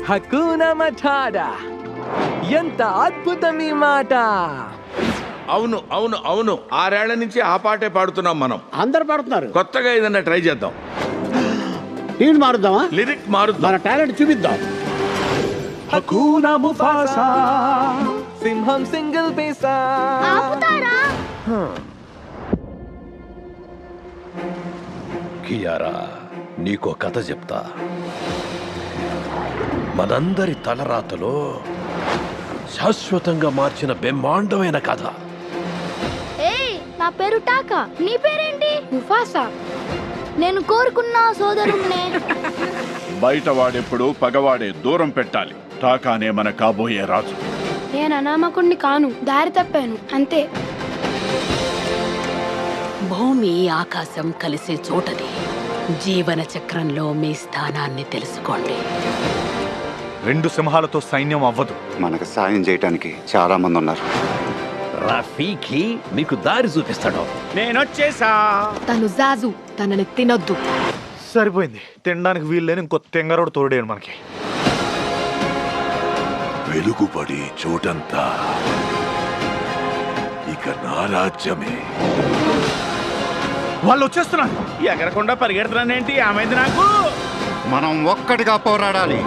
హకూనా మఠాడా, ఎంత అద్భుతం ఈ మాట. అవును అవును అవును, 6 ఏళ్ల నుంచి ఆ పాటే పాడుతున్నాం మనం. అందరు పాడుతున్నారు. కొత్తగా ఏదన్నా ట్రై చేద్దాం. ట్యూన్ మారుద్దామా? లిరిక్ మారుద్దాం. మన టాలెంట్ చూపిద్దాం. హకూనా ముఫాసా, సింహం సింగిల్ పైసా. ఆపుతారా? కియారా, నీకో కథ చెప్తా. మనందరి తలరాతలో శాశ్వతంగా మార్చిన బ్రహ్మాండమైన కథ. ఏయ్, నా పేరు టాకా. నీ పేరేంటి? ముఫాసా. నేను కోరుకున్న సోదరుణ్ణే. బయట వాడెప్పుడు పగవాడే, దూరం పెట్టాలి. టాకానే మన కాబోయే రాజు. నేను అనామకుణ్ణి కాను, దారి తప్పాను అంతే. భూమి ఆకాశం కలిసే చోటది. జీవన చక్రంలో మీ స్థానాన్ని తెలుసుకోండి. 2 సింహాలతో సైన్యం అవ్వదు. మనకు సాయం చేయడానికి చాలా మంది ఉన్నారు. రఫీకి మీకు దారి చూపిస్తాడు. నేనొచ్చేసా. తను జాజు, తనని తినొద్దు. సరిపోయింది. తినడానికి వీల్లేని ఇంకో తెంగరోడు తోడేను మనకి. వెలుగుపడి చోటంతా ఇక నా రాజ్యమే. వాళ్ళు వచ్చేస్తున్నారు. ఎగరకుండా పరిగెడుతున్నానేంటి? ఆమెంది నాకు. మనం ఒక్కటిగా పోరాడాలి.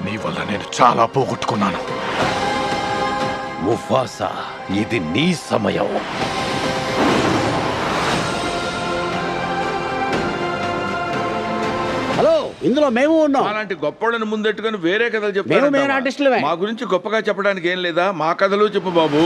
నీ వల్ల నేను చాలా పోగొట్టుకున్నాను. ముఫాసా, ఇది నీ సమయం. హలో, ఇందులో మేము ఉన్నాం. అలాంటి గొప్పవాళ్ళని ముందెట్టుకుని వేరే కథలు మేము మెయిన్ చెప్తారు. ఆర్టిస్టులమే. మా గురించి గొప్పగా చెప్పడానికి ఏం లేదా? మా కథలు చెప్పు బాబు.